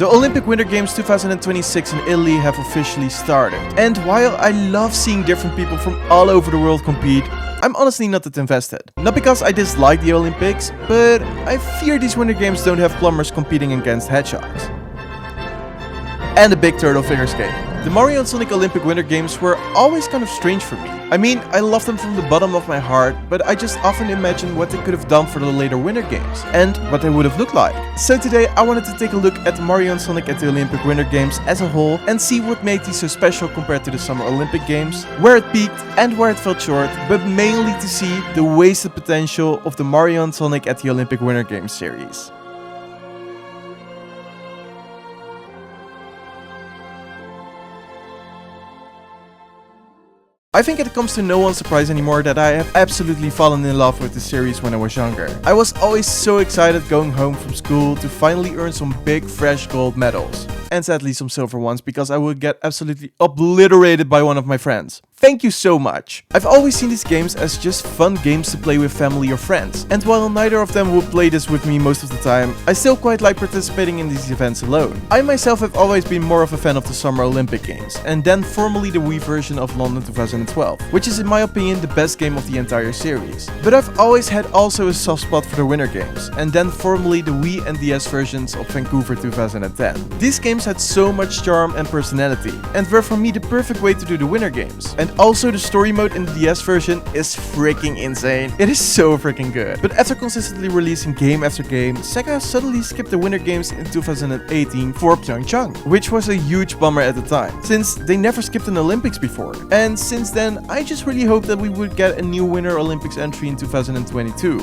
The Olympic Winter Games 2026 in Italy have officially started. And while I love seeing different people from all over the world compete, I'm honestly not that invested. Not because I dislike the Olympics, but I fear these Winter Games don't have plumbers competing against hedgehogs. And a big turtle figure skating. The Mario and Sonic Olympic Winter Games were always kind of strange for me. I mean, I love them from the bottom of my heart, but I just often imagine what they could have done for the later Winter Games, and what they would have looked like. So today I wanted to take a look at Mario and Sonic at the Olympic Winter Games as a whole, and see what made these so special compared to the Summer Olympic Games, where it peaked and where it fell short, but mainly to see the wasted potential of the Mario and Sonic at the Olympic Winter Games series. I think it comes to no one's surprise anymore that I have absolutely fallen in love with the series when I was younger. I was always so excited going home from school to finally earn some big fresh gold medals. And sadly some silver ones, because I would get absolutely obliterated by one of my friends. Thank you so much. I've always seen these games as just fun games to play with family or friends. And while neither of them would play this with me most of the time, I still quite like participating in these events alone. I myself have always been more of a fan of the Summer Olympic Games, and then formerly the Wii version of London 2012, which is in my opinion the best game of the entire series. But I've always had also a soft spot for the Winter Games, and then formerly the Wii and DS versions of Vancouver 2010. These games had so much charm and personality, and were for me the perfect way to do the Winter Games. And also the story mode in the DS version is freaking insane. It is so freaking good. But after consistently releasing game after game, Sega suddenly skipped the Winter Games in 2018 for Pyeongchang, which was a huge bummer at the time, since they never skipped an Olympics before. And since then, I just really hope that we would get a new Winter Olympics entry in 2022.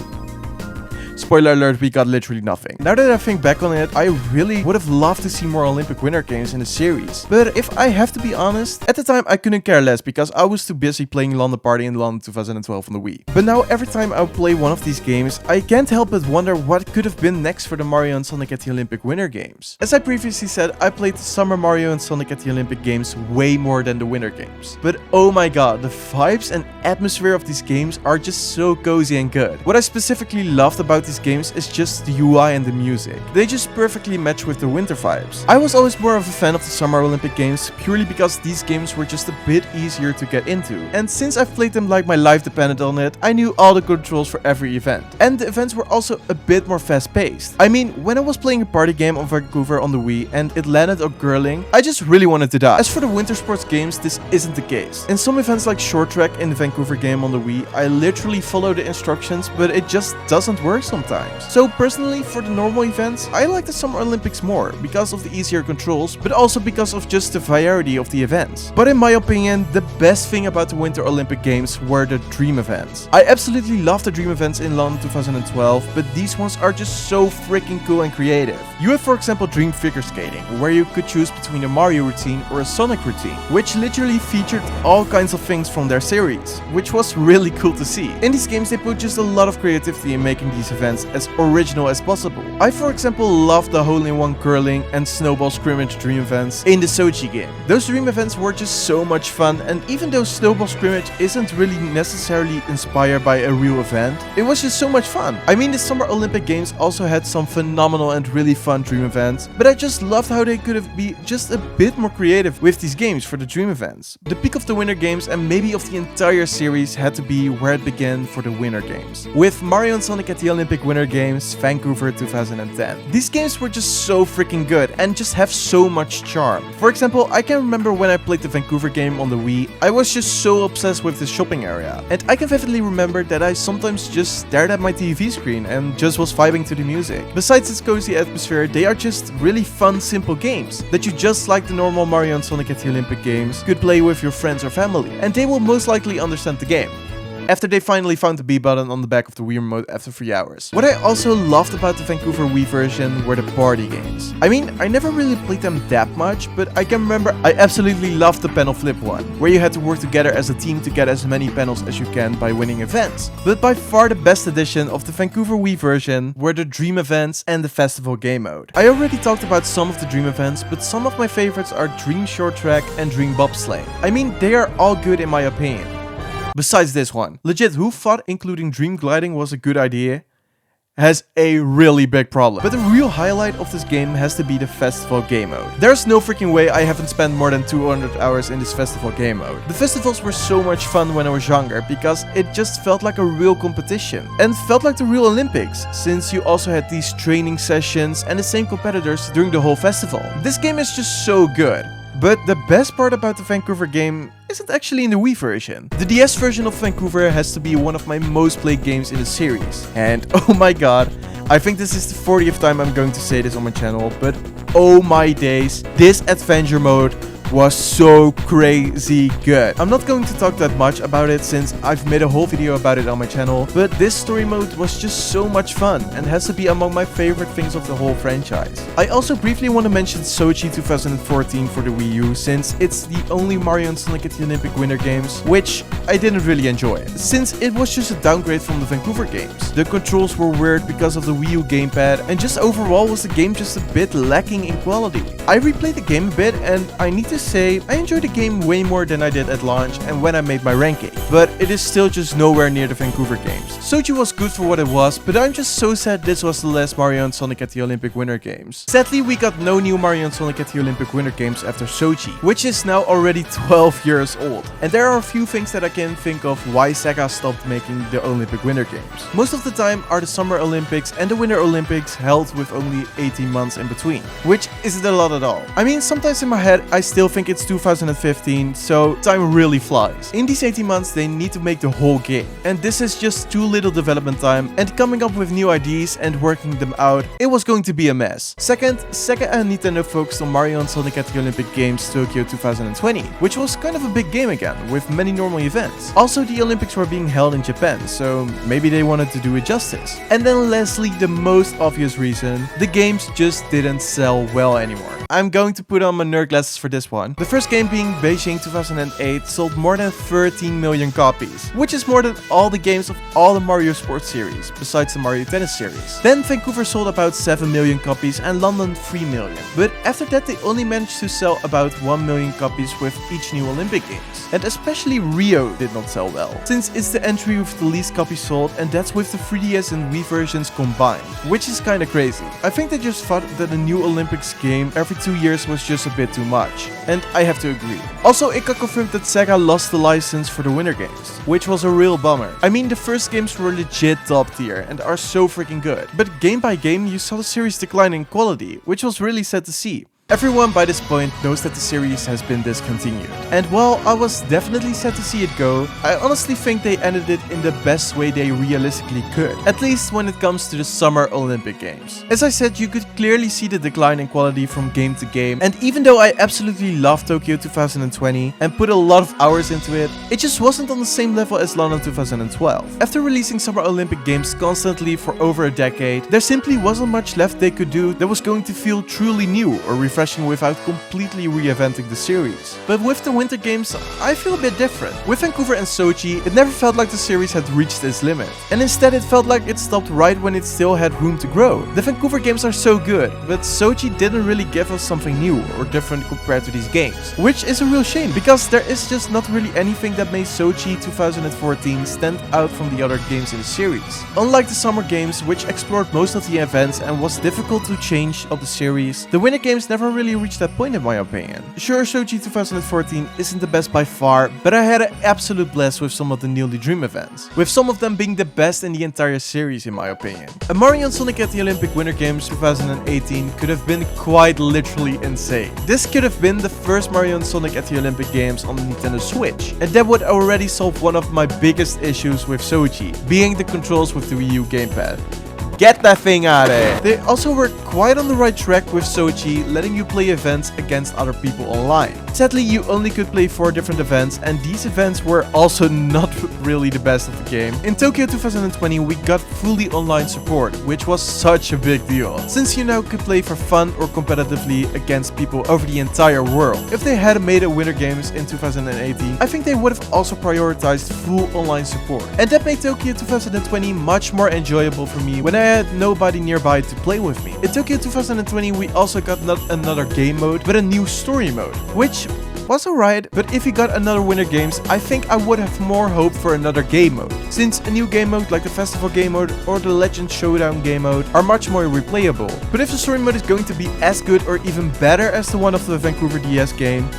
Spoiler alert, we got literally nothing. Now that I think back on it, I really would have loved to see more Olympic Winter Games in the series. But if I have to be honest, at the time I couldn't care less because I was too busy playing London Party in London 2012 on the Wii. But now every time I play one of these games, I can't help but wonder what could have been next for the Mario and Sonic at the Olympic Winter Games. As I previously said, I played the Summer Mario and Sonic at the Olympic Games way more than the Winter Games. But oh my god, the vibes and atmosphere of these games are just so cozy and good. What I specifically loved about these games is just the UI and the music. They just perfectly match with the winter vibes. I was always more of a fan of the Summer Olympic Games purely because these games were just a bit easier to get into. And since I've played them like my life depended on it, I knew all the controls for every event. And the events were also a bit more fast paced. I mean, when I was playing a party game on Vancouver on the Wii and it landed on curling, I just really wanted to die. As for the winter sports games, this isn't the case. In some events like short track in the Vancouver game on the Wii, I literally follow the instructions, but it just doesn't work sometimes. So personally, for the normal events, I like the Summer Olympics more because of the easier controls, but also because of just the variety of the events. But in my opinion, the best thing about the Winter Olympic Games were the dream events. I absolutely love the dream events in London 2012, but these ones are just so freaking cool and creative. You have for example Dream Figure Skating, where you could choose between a Mario routine or a Sonic routine, which literally featured all kinds of things from their series, which was really cool to see. In these games they put just a lot of creativity in making these events as original as possible. I for example loved the hole-in-one curling and snowball scrimmage dream events in the Sochi game. Those dream events were just so much fun, and even though snowball scrimmage isn't really necessarily inspired by a real event, it was just so much fun. I mean, the Summer Olympic Games also had some phenomenal and really fun dream events, but I just loved how they could have been just a bit more creative with these games for the dream events. The peak of the Winter Games and maybe of the entire series had to be where it began for the Winter Games, with Mario and Sonic at the Olympic Winter Games, Vancouver 2010. These games were just so freaking good and just have so much charm. For example, I can remember when I played the Vancouver game on the Wii, I was just so obsessed with the shopping area. And I can vividly remember that I sometimes just stared at my TV screen and just was vibing to the music. Besides its cozy atmosphere, they are just really fun, simple games that you, just like the normal Mario and Sonic at the Olympic Games, could play with your friends or family, and they will most likely understand the game. After they finally found the B button on the back of the Wii remote after 3 hours. What I also loved about the Vancouver Wii version were the party games. I mean, I never really played them that much, but I can remember I absolutely loved the panel flip one, where you had to work together as a team to get as many panels as you can by winning events. But by far the best edition of the Vancouver Wii version were the dream events and the festival game mode. I already talked about some of the dream events, but some of my favorites are Dream Short Track and Dream Bobsleigh. I mean, they are all good in my opinion. Besides this one. Legit, who thought including dream gliding was a good idea? has a really big problem. But the real highlight of this game has to be the festival game mode. There's no freaking way I haven't spent more than 200 hours in this festival game mode. The festivals were so much fun when I was younger because it just felt like a real competition and felt like the real Olympics, since you also had these training sessions and the same competitors during the whole festival. This game is just so good. But the best part about the Vancouver game isn't actually in the Wii version. The DS version of Vancouver has to be one of my most played games in the series. And oh my god, I think this is the 40th time I'm going to say this on my channel, but oh my days, this adventure mode was so crazy good. I'm not going to talk that much about it since I've made a whole video about it on my channel, but this story mode was just so much fun and has to be among my favorite things of the whole franchise. I also briefly want to mention Sochi 2014 for the Wii U, since it's the only Mario and Sonic at the Olympic Winter Games, which I didn't really enjoy, since it was just a downgrade from the Vancouver games. The controls were weird because of the Wii U gamepad, and just overall was the game just a bit lacking in quality. I replayed the game a bit, and I need to say I enjoyed the game way more than I did at launch and when I made my ranking, but it is still just nowhere near the Vancouver games. Sochi was good for what it was, but I'm just so sad this was the last Mario and Sonic at the Olympic Winter Games. Sadly, we got no new Mario and Sonic at the Olympic Winter Games after Sochi, which is now already 12 years old. And there are a few things that I can think of why Sega stopped making the Olympic Winter Games. Most of the time are the Summer Olympics and the Winter Olympics held with only 18 months in between, which isn't a lot at all. I mean, sometimes in my head I still think it's 2015, so time really flies. In these 18 months they need to make the whole game, and this is just too little development time, and coming up with new ideas and working them out, it was going to be a mess. Second, Sega and Nintendo focused on Mario and Sonic at the Olympic Games Tokyo 2020, which was kind of a big game again, with many normal events. Also, the Olympics were being held in Japan, so maybe they wanted to do it justice. And then lastly, the most obvious reason, the games just didn't sell well anymore. I'm going to put on my nerd glasses for this one. The first game being Beijing 2008 sold more than 13 million copies, which is more than all the games of all the Mario Sports series, besides the Mario Tennis series. Then Vancouver sold about 7 million copies and London 3 million. But after that they only managed to sell about 1 million copies with each new Olympic Games. And especially Rio did not sell well, since it's the entry with the least copies sold, and that's with the 3DS and Wii versions combined, which is kinda crazy. I think they just thought that a new Olympics game every 2 years was just a bit too much, and I have to agree. Also, it got confirmed that Sega lost the license for the Winter Games, which was a real bummer. I mean, the first games were legit top tier and are so freaking good, but game by game you saw the series decline in quality, which was really sad to see. Everyone by this point knows that the series has been discontinued. And while I was definitely sad to see it go, I honestly think they ended it in the best way they realistically could, at least when it comes to the Summer Olympic Games. As I said, you could clearly see the decline in quality from game to game, and even though I absolutely love Tokyo 2020 and put a lot of hours into it, it just wasn't on the same level as London 2012. After releasing Summer Olympic Games constantly for over a decade, there simply wasn't much left they could do that was going to feel truly new or refreshing without completely reinventing the series. But with the Winter Games, I feel a bit different. With Vancouver and Sochi, it never felt like the series had reached its limit, and instead it felt like it stopped right when it still had room to grow. The Vancouver games are so good, but Sochi didn't really give us something new or different compared to these games, which is a real shame because there is just not really anything that made Sochi 2014 stand out from the other games in the series. Unlike the Summer Games, which explored most of the events and was difficult to change of the series, the Winter Games never really reached that point in my opinion. Sure, Sochi 2014 isn't the best by far, but I had an absolute blast with some of the Nearly Dream events, with some of them being the best in the entire series in my opinion. A Mario and Sonic at the Olympic Winter Games 2018 could have been quite literally insane. This could have been the first Mario and Sonic at the Olympic Games on the Nintendo Switch, and that would already solve one of my biggest issues with Sochi, being the controls with the Wii U gamepad. Get that thing out of here. They also were quite on the right track with Sochi, letting you play events against other people online. Sadly, you only could play 4 different events, and these events were also not really the best of the game. In Tokyo 2020, we got fully online support, which was such a big deal, since you now could play for fun or competitively against people over the entire world. If they had made a Winter Games in 2018, I think they would have also prioritized full online support. And that made Tokyo 2020 much more enjoyable for me when I had nobody nearby to play with me. In Tokyo 2020 we also got not another game mode, but a new story mode, which was alright, but if he got another Winter Games, I think I would have more hope for another game mode, since a new game mode like the Festival game mode or the Legend Showdown game mode are much more replayable. But if the story mode is going to be as good or even better as the one of the Vancouver DS game,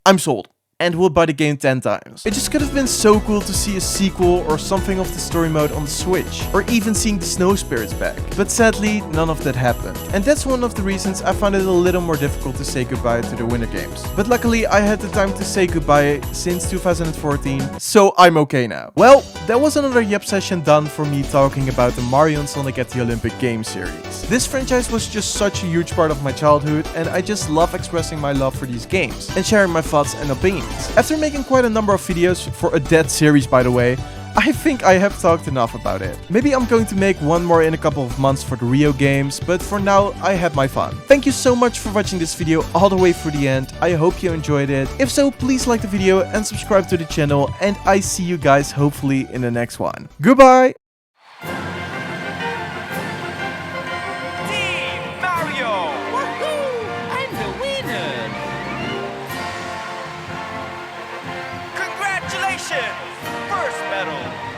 I'm sold. And will buy the game 10 times. It just could have been so cool to see a sequel or something of the story mode on the Switch, or even seeing the Snow Spirits back. But sadly, none of that happened. And that's one of the reasons I found it a little more difficult to say goodbye to the Winter Games. But luckily, I had the time to say goodbye since 2014, so I'm okay now. Well, that was another Yep session done for me talking about the Mario and Sonic at the Olympic Games series. This franchise was just such a huge part of my childhood, and I just love expressing my love for these games and sharing my thoughts and opinions. After making quite a number of videos for a dead series, by the way, I think I have talked enough about it. Maybe I'm going to make one more in a couple of months for the Rio games, but for now I had my fun. Thank you so much for watching this video all the way through the end. I hope you enjoyed it. If so, please like the video and subscribe to the channel, and I see you guys hopefully in the next one. Goodbye! Congratulations! First medal!